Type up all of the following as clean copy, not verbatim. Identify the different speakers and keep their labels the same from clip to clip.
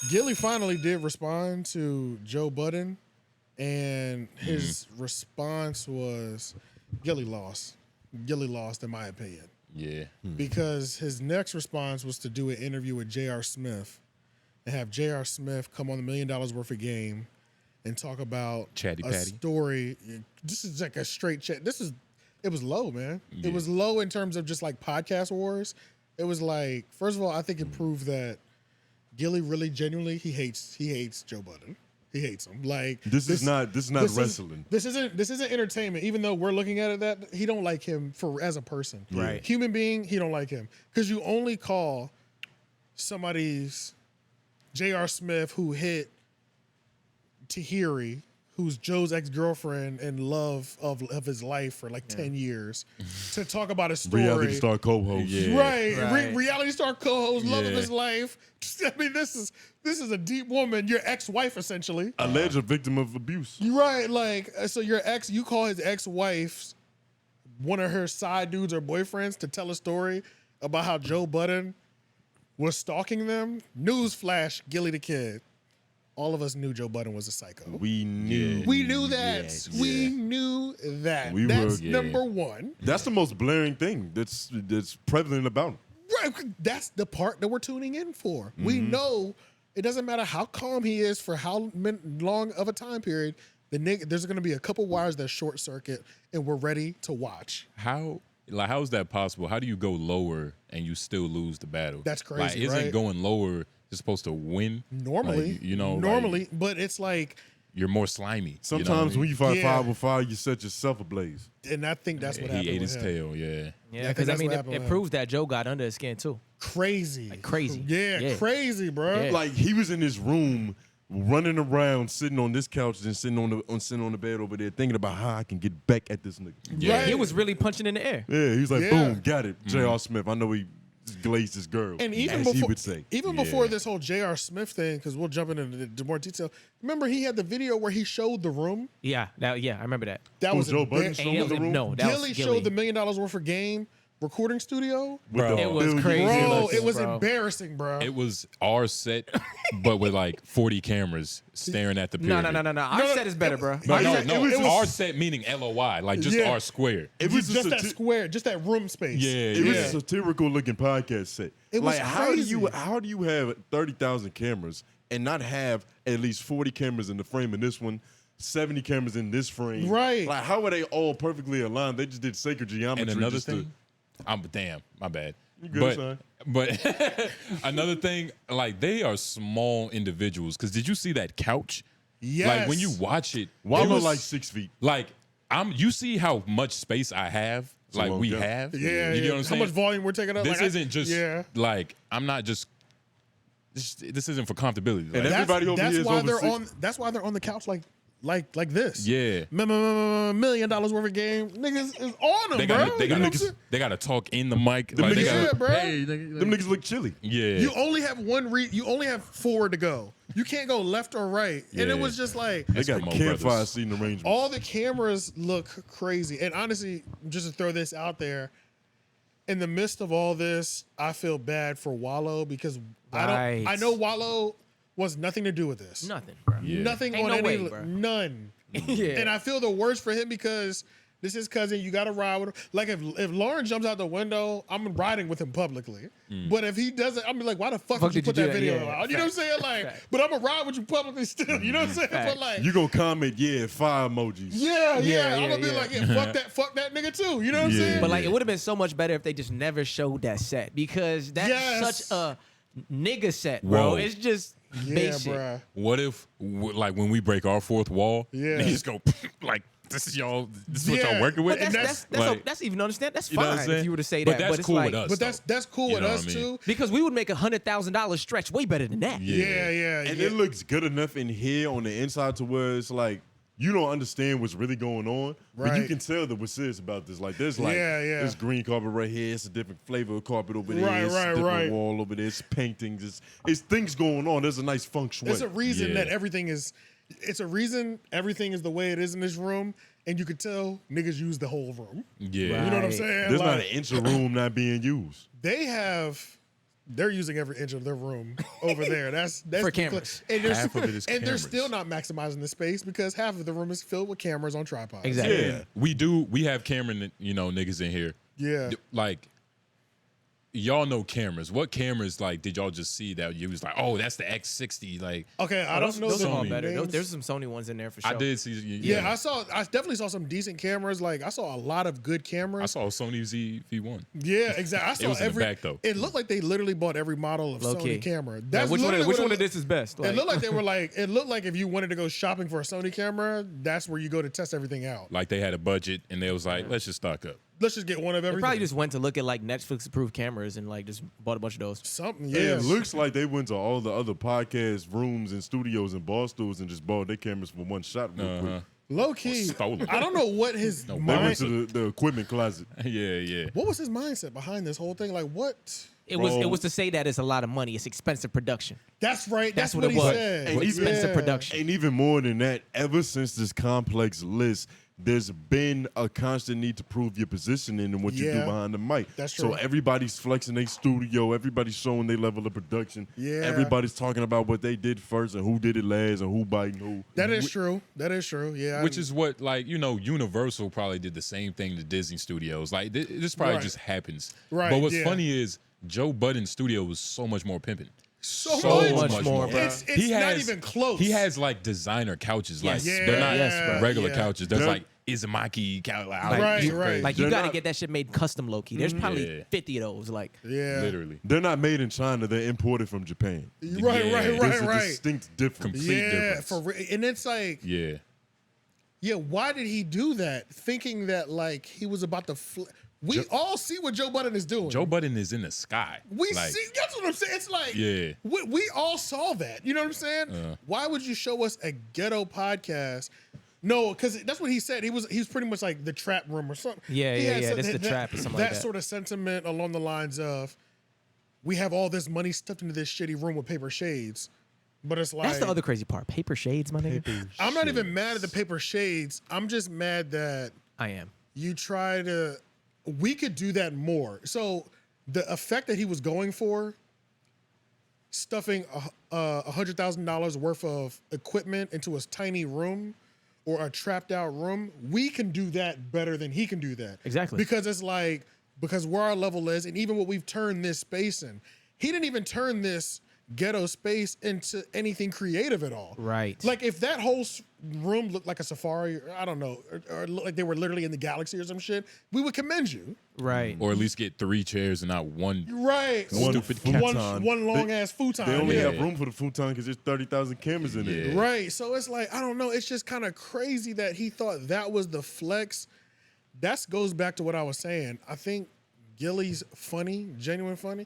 Speaker 1: Gillie finally did respond to Joe Budden, and his response was Gillie lost. Gillie lost, in my opinion.
Speaker 2: Yeah.
Speaker 1: Because his next response was to do an interview with J.R. Smith and have J.R. Smith come on the $1 million worth of game and talk about
Speaker 2: Chatty
Speaker 1: a
Speaker 2: Patty.
Speaker 1: story. This is like a straight chat. It was low, man.
Speaker 2: Yeah.
Speaker 1: It was low in terms of just like podcast wars. It was like, first of all, I think it proved that Gillie really genuinely he hates Joe Budden. He hates him. Like
Speaker 3: This is not wrestling.
Speaker 1: This isn't entertainment. Even though we're looking at it, that he don't like him as a person.
Speaker 3: Right.
Speaker 1: Human being, he don't like him because you only call somebody's J.R. Smith who hit Tahiry, who's Joe's ex-girlfriend and love of his life for like 10 years, to talk about a story.
Speaker 3: Reality star co-host.
Speaker 2: Yeah.
Speaker 1: Right. Reality star co-host, love of
Speaker 2: Yeah.
Speaker 1: his life. I mean, this is a deep woman, your ex-wife essentially.
Speaker 3: Alleged victim of abuse.
Speaker 1: Right, like, so you call his ex-wife one of her side dudes or boyfriends to tell a story about how Joe Budden was stalking them. Newsflash, Gillie the Kid. All of us knew Joe Budden was a psycho.
Speaker 3: We knew.
Speaker 1: We knew that.
Speaker 3: Yeah.
Speaker 1: We knew that.
Speaker 3: We
Speaker 1: That's
Speaker 3: were-
Speaker 1: number one.
Speaker 3: That's the most blaring thing that's prevalent about him.
Speaker 1: Right, that's the part that we're tuning in for. We know it doesn't matter how calm he is for how long of a time period. There's going to be a couple wires that short circuit, and we're ready to watch.
Speaker 2: How is that possible? How do you go lower and you still lose the battle?
Speaker 1: That's crazy,
Speaker 2: Like, isn't
Speaker 1: right?
Speaker 2: going lower just supposed to win?
Speaker 1: Normally,
Speaker 2: Like, you know,
Speaker 1: normally,
Speaker 2: like,
Speaker 1: but it's like,
Speaker 2: you're more slimy.
Speaker 3: Sometimes when you fight
Speaker 1: Yeah.
Speaker 3: fire with fire, you set yourself ablaze.
Speaker 1: and I think that's what happened.
Speaker 2: he ate
Speaker 1: with
Speaker 2: his
Speaker 1: him.
Speaker 2: tail. Yeah.
Speaker 4: Yeah,
Speaker 1: I
Speaker 4: because
Speaker 1: think
Speaker 4: I mean,
Speaker 1: that's what
Speaker 4: it
Speaker 1: happened with
Speaker 4: proves that Joe got under his skin too.
Speaker 1: Crazy,
Speaker 4: Like crazy.
Speaker 1: Yeah, crazy, bro.
Speaker 4: Yeah.
Speaker 3: Like he was in his room running around, sitting on this couch and sitting on the bed over there, thinking about how I can get back at this nigga.
Speaker 2: Yeah.
Speaker 1: Right.
Speaker 4: He was really punching in the air.
Speaker 3: Yeah, he's like,
Speaker 1: Yeah.
Speaker 3: boom, got it. J.R. Smith. I know he glazed his girl.
Speaker 1: And even
Speaker 3: as
Speaker 1: before,
Speaker 3: he would say.
Speaker 1: before this whole J.R. Smith thing, because we'll jump into more detail. Remember, he had the video where he showed the room.
Speaker 4: Yeah, I remember that.
Speaker 1: That
Speaker 3: Who,
Speaker 1: was
Speaker 3: Joe Budden
Speaker 1: embar-
Speaker 3: showed him the room?
Speaker 4: No, that was
Speaker 1: Gillie
Speaker 4: Gillie.
Speaker 1: showed the $1 million worth of game recording studio.
Speaker 3: With
Speaker 2: Bro.
Speaker 3: the
Speaker 4: It was
Speaker 3: billion-
Speaker 4: crazy.
Speaker 1: Bro,
Speaker 4: looking,
Speaker 1: it was
Speaker 4: bro.
Speaker 1: embarrassing, bro.
Speaker 2: It was our set, but with like 40 cameras staring at the pyramid.
Speaker 4: No. Our set is better, bro.
Speaker 2: No,
Speaker 1: Our
Speaker 2: no,
Speaker 1: set-
Speaker 2: no.
Speaker 1: it was-
Speaker 2: Our set meaning LOY, like just
Speaker 1: Yeah.
Speaker 2: our square.
Speaker 3: It was
Speaker 1: just
Speaker 3: a
Speaker 1: that
Speaker 3: ti-
Speaker 1: square, just that room space.
Speaker 2: Yeah,
Speaker 3: It was
Speaker 2: yeah.
Speaker 3: a satirical looking podcast set.
Speaker 1: It was
Speaker 3: like how do you
Speaker 1: crazy.
Speaker 3: have 30,000 cameras and not have at least 40 cameras in the frame in this one, 70 cameras in this frame?
Speaker 1: Right.
Speaker 3: Like how are they all perfectly aligned? They just did sacred geometry.
Speaker 2: And another
Speaker 3: just to-
Speaker 2: thing, damn, my bad.
Speaker 3: You good, son.
Speaker 2: But another thing, like they are small individuals. Because did you see that couch?
Speaker 1: Yes.
Speaker 2: Like when you watch it,
Speaker 3: Why
Speaker 2: it was
Speaker 3: like 6 feet?
Speaker 2: like you see how much space I have,
Speaker 3: a
Speaker 2: like
Speaker 3: long
Speaker 2: we
Speaker 3: couch.
Speaker 2: have.
Speaker 1: Yeah,
Speaker 2: you
Speaker 1: yeah.
Speaker 2: know what I'm saying?
Speaker 1: How much volume we're taking up?
Speaker 2: This
Speaker 1: Like,
Speaker 2: isn't just like I'm not just. This isn't for comfortability. Like,
Speaker 3: And everybody over here is
Speaker 1: why
Speaker 3: over
Speaker 1: they're
Speaker 3: 6.
Speaker 1: on. That's why they're on the couch like this.
Speaker 2: Yeah.
Speaker 1: $1 million worth of game. Niggas is on them,
Speaker 2: they
Speaker 1: bro.
Speaker 2: gotta, they,
Speaker 1: You know
Speaker 2: gotta,
Speaker 1: what I'm saying?
Speaker 2: they gotta talk in the mic.
Speaker 3: Them
Speaker 2: Like, they
Speaker 3: niggas
Speaker 2: gotta,
Speaker 1: bro.
Speaker 2: Hey,
Speaker 3: Them niggas look chilly.
Speaker 2: yeah.
Speaker 1: You only have you only have 4 to go. You can't go left or right. And
Speaker 2: Yeah.
Speaker 1: it was just like
Speaker 3: They got
Speaker 2: Eskimo
Speaker 3: campfire
Speaker 2: brothers.
Speaker 3: seating arrangements.
Speaker 1: all the cameras look crazy. And honestly, just to throw this out there, in the midst of all this, I feel bad for Wallow because
Speaker 4: Right.
Speaker 1: I know Wallow was nothing to do with this.
Speaker 4: Nothing, bro.
Speaker 2: Yeah.
Speaker 1: Nothing
Speaker 4: Ain't
Speaker 1: on
Speaker 4: no
Speaker 1: any
Speaker 4: way, bro.
Speaker 1: none.
Speaker 4: Yeah.
Speaker 1: And I feel the worst for him because this is cousin. You got to ride with him. Like if Lauren jumps out the window, I'm riding with him publicly. But if he doesn't, I'm like, why the fuck would you
Speaker 4: did
Speaker 1: put
Speaker 4: you
Speaker 1: that
Speaker 4: do that?
Speaker 1: video
Speaker 4: Yeah.
Speaker 1: out? You know what I'm saying? Like,
Speaker 4: Fact.
Speaker 1: but I'm gonna ride with you publicly still. You know what I'm saying? But
Speaker 4: Fact.
Speaker 1: like,
Speaker 3: You gonna comment, yeah, fire emojis.
Speaker 1: yeah. I'm
Speaker 4: Yeah,
Speaker 1: gonna be
Speaker 4: yeah.
Speaker 1: like, yeah, fuck that nigga too. You know what I'm
Speaker 3: Yeah.
Speaker 1: saying?
Speaker 4: But like, it would have been so much better if they just never showed that set because that's
Speaker 1: Yes.
Speaker 4: such a nigga set, bro.
Speaker 2: Whoa.
Speaker 4: It's just
Speaker 1: yeah,
Speaker 4: basic.
Speaker 1: bruh.
Speaker 2: What if, like, when we break our fourth wall,
Speaker 1: Yeah.
Speaker 2: they just go like, "This is y'all. This is what
Speaker 1: Yeah.
Speaker 2: y'all working with."
Speaker 4: But
Speaker 1: And
Speaker 4: that's
Speaker 2: like,
Speaker 4: that's even understand. That's
Speaker 2: you know what I'm
Speaker 4: fine
Speaker 2: saying?
Speaker 4: if you were to say
Speaker 2: But
Speaker 4: that.
Speaker 2: that's
Speaker 4: But it's
Speaker 2: cool
Speaker 4: like,
Speaker 2: with us.
Speaker 1: But that's cool
Speaker 2: You
Speaker 1: with
Speaker 2: know
Speaker 1: us
Speaker 2: what I mean?
Speaker 1: too.
Speaker 4: because we would make $100,000 stretch way better than that.
Speaker 1: Yeah, yeah.
Speaker 3: And
Speaker 1: yeah.
Speaker 3: it looks good enough in here on the inside to where it's like you don't understand what's really going on, but you
Speaker 1: Right.
Speaker 3: can tell that we're serious about this. Like there's like
Speaker 1: Yeah, yeah.
Speaker 3: this green carpet right here. It's a different flavor of carpet over there.
Speaker 1: Right,
Speaker 3: it's
Speaker 1: right,
Speaker 3: a different
Speaker 1: right.
Speaker 3: wall over there. It's paintings. It's things going on. There's a nice feng shui.
Speaker 1: There's a reason
Speaker 2: Yeah.
Speaker 1: that everything is. It's a reason everything is the way it is in this room, and you could tell niggas use the whole room.
Speaker 2: yeah.
Speaker 1: You know what I'm
Speaker 4: Right.
Speaker 1: saying?
Speaker 3: There's not
Speaker 1: Like,
Speaker 3: an inch of room not being used.
Speaker 1: they have they're using every inch of their room over there. That's
Speaker 4: For cameras.
Speaker 1: And they're,
Speaker 2: Half of it is
Speaker 1: and they're
Speaker 2: cameras.
Speaker 1: still not maximizing the space because half of the room is filled with cameras on tripods.
Speaker 4: Exactly.
Speaker 3: Yeah.
Speaker 2: We have camera, niggas in here.
Speaker 1: Yeah.
Speaker 2: Like, y'all know cameras. What cameras, like, did y'all just see that you was like, oh, that's the X60? Like,
Speaker 1: Okay, I don't know
Speaker 4: Those
Speaker 1: the
Speaker 4: are all
Speaker 2: Sony.
Speaker 4: better.
Speaker 1: names.
Speaker 4: There's some Sony ones in there for sure.
Speaker 2: I did see.
Speaker 1: Yeah, I definitely saw some decent cameras. Like I saw a lot of good
Speaker 2: I
Speaker 1: cameras.
Speaker 2: saw a Sony V1.
Speaker 1: Yeah, exactly. I saw
Speaker 2: was in the
Speaker 1: every.
Speaker 2: back, though.
Speaker 1: It looked like they literally bought every model of
Speaker 4: Low
Speaker 1: Sony
Speaker 4: key.
Speaker 1: camera.
Speaker 4: Yeah,
Speaker 1: That's
Speaker 4: which
Speaker 1: literally
Speaker 4: one
Speaker 1: what
Speaker 4: of this is best?
Speaker 1: It
Speaker 4: Like,
Speaker 1: looked like they were like. It looked like if you wanted to go shopping for a Sony camera, that's where you go to test everything out.
Speaker 2: Like, they had a budget, and they was like, let's just stock up.
Speaker 1: Let's just get one of
Speaker 4: they
Speaker 1: everything.
Speaker 4: probably just went to look at like Netflix approved cameras and like just bought a bunch of those.
Speaker 1: something.
Speaker 3: Yeah,
Speaker 1: Yeah,
Speaker 3: it looks like they went to all the other podcast rooms and studios and bar stools and just bought their cameras for one shot real quick.
Speaker 1: low key.
Speaker 2: Stolen.
Speaker 1: I don't know what his
Speaker 3: They went
Speaker 1: mind.
Speaker 3: to the equipment closet.
Speaker 2: Yeah.
Speaker 1: What was his mindset behind this whole thing? Like what?
Speaker 4: It was
Speaker 3: Bro.
Speaker 4: to say that it's a lot of money. It's expensive production.
Speaker 1: That's right. That's,
Speaker 4: what
Speaker 1: what
Speaker 4: it
Speaker 1: he
Speaker 4: was.
Speaker 1: said.
Speaker 3: And
Speaker 4: Expensive
Speaker 1: Yeah.
Speaker 4: production.
Speaker 3: And even more than that, ever since this complex list, there's been a constant need to prove your positioning and what you do
Speaker 1: Yeah.
Speaker 3: behind the mic.
Speaker 1: That's
Speaker 3: So
Speaker 1: true.
Speaker 3: everybody's flexing their studio, everybody's showing their level of production.
Speaker 1: Yeah.
Speaker 3: Everybody's talking about what they did first and who did it last and who biting who.
Speaker 1: That is true. That is true. Yeah.
Speaker 2: Which is what, like, Universal probably did the same thing to Disney Studios. Like, this probably
Speaker 1: Right.
Speaker 2: just happens.
Speaker 1: Right,
Speaker 2: But what's
Speaker 1: yeah.
Speaker 2: funny is Joe Budden's studio was so much more pimping.
Speaker 1: so
Speaker 4: much more, bro.
Speaker 1: It's
Speaker 2: He
Speaker 1: not
Speaker 2: has-
Speaker 1: even close.
Speaker 2: He has like designer couches. Like,
Speaker 4: Yes.
Speaker 2: they're not
Speaker 4: Yes, bro.
Speaker 2: regular
Speaker 1: Yeah.
Speaker 2: couches. There's
Speaker 3: They're-
Speaker 2: like 𝙼𝙾𝚃 couch. Like,
Speaker 1: Right,
Speaker 2: you-
Speaker 1: right.
Speaker 4: Like you
Speaker 3: They're
Speaker 4: got to
Speaker 3: not-
Speaker 4: get that shit made custom low key. There's probably
Speaker 2: Yeah.
Speaker 4: 50 of those. Like
Speaker 1: Yeah.
Speaker 2: Literally.
Speaker 3: They're not made in China, they're imported from Japan.
Speaker 1: Right.
Speaker 2: Yeah.
Speaker 1: Right.
Speaker 3: There's
Speaker 1: Right.
Speaker 3: a
Speaker 1: Right.
Speaker 3: distinct difference.
Speaker 2: Complete
Speaker 1: Yeah.
Speaker 2: difference.
Speaker 1: For and it's like,
Speaker 2: Yeah.
Speaker 1: yeah. Why did he do that? Thinking that like he was about to. We all see what Joe Budden is doing.
Speaker 2: Joe Budden is in the sky.
Speaker 1: We
Speaker 2: like,
Speaker 1: see. That's what I'm saying. It's like,
Speaker 2: Yeah.
Speaker 1: we all saw that. You know what I'm saying? Why would you show us a ghetto podcast? No, because that's what he said. He was pretty much like the trap room or something.
Speaker 4: Yeah,
Speaker 1: He
Speaker 4: yeah,
Speaker 1: had
Speaker 4: yeah.
Speaker 1: some-
Speaker 4: This is the trap or something like that.
Speaker 1: sort of sentiment along the lines of, we have all this money stuffed into this shitty room with paper shades, but it's like
Speaker 4: that's the other crazy part. Paper shades, my nigga.
Speaker 1: I'm not even mad at the paper shades. I'm just mad that
Speaker 4: I am.
Speaker 1: you try to. We could do that more. So the effect that he was going for, stuffing $100,000 worth of equipment into a tiny room or a trapped out room, we can do that better than he can do that.
Speaker 4: Exactly.
Speaker 1: Because it's like, because where our level is, and even what we've turned this space in, he didn't even turn this ghetto space into anything creative at all.
Speaker 4: Right.
Speaker 1: Like if that whole room looked like a safari, or I don't know, or looked like they were literally in the galaxy or some shit, we would commend you.
Speaker 4: Right.
Speaker 2: or at least get 3 chairs and not one.
Speaker 1: Right.
Speaker 3: One
Speaker 2: Stupid
Speaker 3: futon.
Speaker 1: One long
Speaker 3: They-
Speaker 1: ass futon.
Speaker 3: They only
Speaker 1: yeah.
Speaker 3: have room for the futon because there's 30,000 cameras in there.
Speaker 2: Yeah.
Speaker 1: Right. So it's like, I don't know. It's just kind of crazy that he thought that was the flex. That goes back to what I was saying. I think Gillie's funny, genuine funny.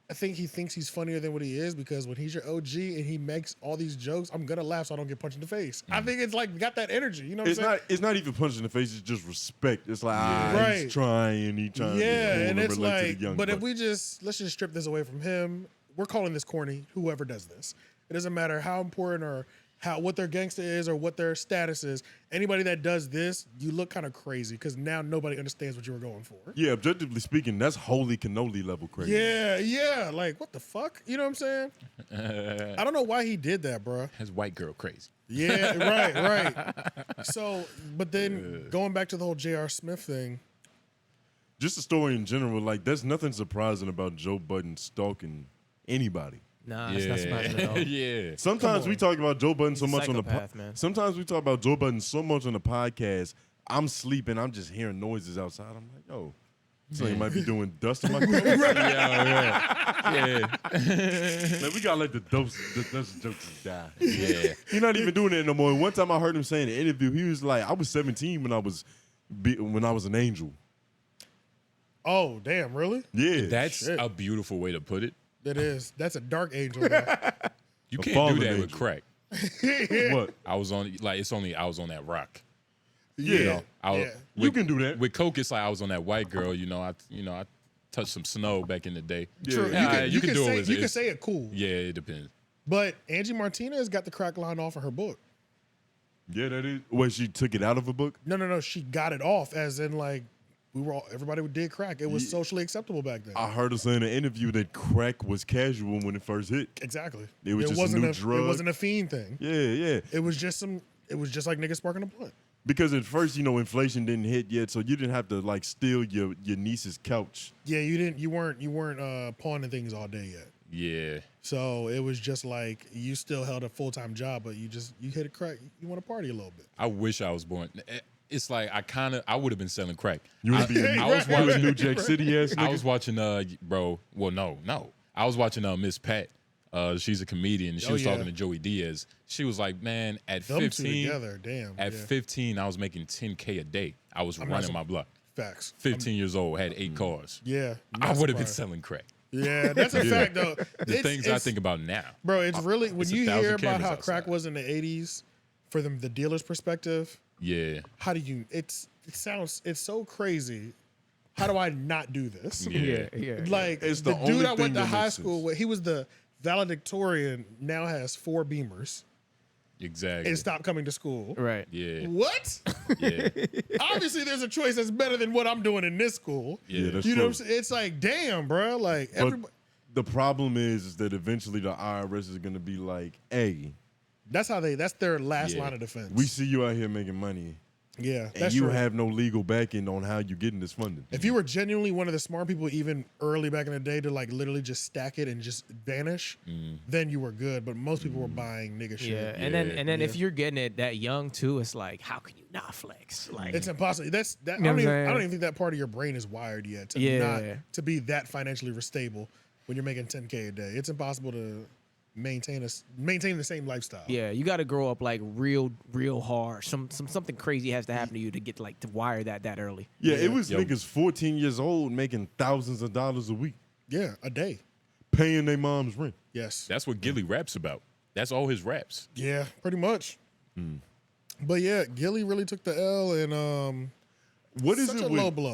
Speaker 1: I think he thinks he's funnier than what he is because when he's your OG and he makes all these jokes, I'm gonna laugh so I don't get punched in the face. I think it's like got that energy. You know what I'm saying?
Speaker 3: It's not even punching in the face. It's just respect. It's like
Speaker 1: Right.
Speaker 3: he's trying. He's trying.
Speaker 1: Yeah,
Speaker 3: to
Speaker 1: and it's
Speaker 3: relate to
Speaker 1: like,
Speaker 3: the young
Speaker 1: but if
Speaker 3: buck.
Speaker 1: we let's just strip this away from him. We're calling this corny. Whoever does this, it doesn't matter how important or what their gangster is or what their status is. Anybody that does this, you look kind of crazy because now nobody understands what you were going for.
Speaker 3: Yeah, objectively speaking, that's holy cannoli level crazy.
Speaker 1: Yeah, like what the fuck? You know what I'm saying? I don't know why he did that, bro.
Speaker 2: Has white girl crazy.
Speaker 1: Yeah, right. So, but then going back to the whole J.R. Smith thing,
Speaker 3: Just the story in general, like there's nothing surprising about Joe Budden stalking anybody.
Speaker 4: Nah, it's not surprising at all.
Speaker 2: Yeah.
Speaker 3: Sometimes we talk about Joe Budden so
Speaker 4: He's a
Speaker 3: much on the
Speaker 4: psychopath, man.
Speaker 3: Sometimes we talk about Joe Budden so much on the podcast. I'm sleeping. I'm just hearing noises outside. I'm like, yo, something might be doing dust in my car.
Speaker 2: Yeah.
Speaker 3: Man, we gotta let the dust jokes die.
Speaker 2: Yeah.
Speaker 3: He's not even doing that no more. One time I heard him say in an interview, he was like, I was 17 when I was an angel.
Speaker 1: oh damn, really?
Speaker 3: Yeah,
Speaker 2: That's
Speaker 1: Shit.
Speaker 2: a beautiful way to put it.
Speaker 1: That is. That's a dark angel. though.
Speaker 2: You
Speaker 3: A
Speaker 2: can't
Speaker 3: fallen
Speaker 2: do that with
Speaker 3: angel.
Speaker 2: crack.
Speaker 3: what?
Speaker 2: I was on I was on that rock.
Speaker 3: Yeah,
Speaker 1: Yeah.
Speaker 3: you can do that.
Speaker 2: With coke, it's like I was on that white girl. I touched some snow back in the day.
Speaker 1: True.
Speaker 2: Yeah,
Speaker 1: You can
Speaker 2: do
Speaker 1: say
Speaker 2: it.
Speaker 1: you can say it cool.
Speaker 2: Yeah, it depends.
Speaker 1: But Angie Martinez got the crack line off of her book.
Speaker 3: Yeah, that is. Wait, she took it out of a book?
Speaker 1: No. She got it off, as in like everybody did crack. It was socially acceptable back then.
Speaker 3: I heard her say in an interview that crack was casual when it first hit.
Speaker 1: Exactly.
Speaker 3: It was just a new drug.
Speaker 1: It wasn't a fiend thing.
Speaker 3: Yeah.
Speaker 1: It was just like niggas sparking a blunt.
Speaker 3: Because at first, inflation didn't hit yet, so you didn't have to like steal your niece's couch.
Speaker 1: Yeah, you weren't pawning things all day yet.
Speaker 2: Yeah.
Speaker 1: So it was just like you still held a full-time job, but you hit a crack. You want to party a little bit.
Speaker 2: I wish I was born. It's like I would have been selling crack.
Speaker 3: You would be. I was watching New Jack City ass.
Speaker 2: I was watching bro. Well, no. I was watching Miss Pat. She's a comedian. She was talking to Joey Diaz. She was like, man, at
Speaker 1: Them
Speaker 2: 15,
Speaker 1: two together, damn.
Speaker 2: at 15, I was making $10K a day. I was running my block.
Speaker 1: Facts.
Speaker 2: 15 years old, had 8 cars.
Speaker 1: Yeah.
Speaker 2: I would have been selling crack.
Speaker 1: Yeah, that's a fact though.
Speaker 2: The things I think about now,
Speaker 1: bro. It's really when you hear about how
Speaker 2: outside.
Speaker 1: crack was in the '80s, for the dealer's perspective.
Speaker 2: Yeah.
Speaker 1: How do you? It's so crazy. How do I not do this?
Speaker 2: Yeah.
Speaker 1: Like
Speaker 3: It's
Speaker 1: the
Speaker 3: the
Speaker 1: dude
Speaker 3: only
Speaker 1: I went
Speaker 3: thing
Speaker 1: to
Speaker 3: that
Speaker 1: high
Speaker 3: makes
Speaker 1: school
Speaker 3: sense.
Speaker 1: with. He was the valedictorian. Now has 4 Beamers
Speaker 2: Exactly.
Speaker 1: and stopped coming to school.
Speaker 4: Right.
Speaker 2: Yeah.
Speaker 1: What?
Speaker 2: Yeah.
Speaker 1: Obviously, there's a choice that's better than what I'm doing in this school.
Speaker 2: Yeah.
Speaker 3: that's
Speaker 1: You know
Speaker 3: true.
Speaker 1: what I'm saying? It's like, damn, bro. Like
Speaker 3: But
Speaker 1: everybody.
Speaker 3: the problem is that eventually the IRS is going to be like, hey,
Speaker 1: That's their last
Speaker 2: Yeah.
Speaker 1: line of defense.
Speaker 3: we see you out here making money,
Speaker 1: yeah,
Speaker 3: and
Speaker 1: that's
Speaker 3: you
Speaker 1: true.
Speaker 3: have no legal backing on how you're getting this funding.
Speaker 1: If you were genuinely one of the smart people, even early back in the day, to like literally just stack it and just vanish, then you were good. But most people were buying nigga shit.
Speaker 4: Yeah, and then if you're getting it that young too, it's like, how can you not flex? Like,
Speaker 1: It's impossible. I
Speaker 4: know what
Speaker 1: don't
Speaker 4: I'm
Speaker 1: even
Speaker 4: saying?
Speaker 1: think that part of your brain is wired yet to to be that financially stable when you're making $10K a day. It's impossible to maintain the same lifestyle.
Speaker 4: yeah, you got to grow up like real hard. Something crazy has to happen to you to get to wire that early.
Speaker 3: Yeah, it was
Speaker 2: Yo.
Speaker 3: niggas 14 years old making thousands of dollars a week,
Speaker 1: Yeah, a day.
Speaker 3: paying their mom's rent.
Speaker 1: Yes.
Speaker 2: That's what Gillie raps about. That's all his raps.
Speaker 1: Yeah, pretty much. But yeah, Gillie really took the L, and
Speaker 3: What is
Speaker 1: such
Speaker 3: it
Speaker 1: a
Speaker 3: with
Speaker 1: low blow.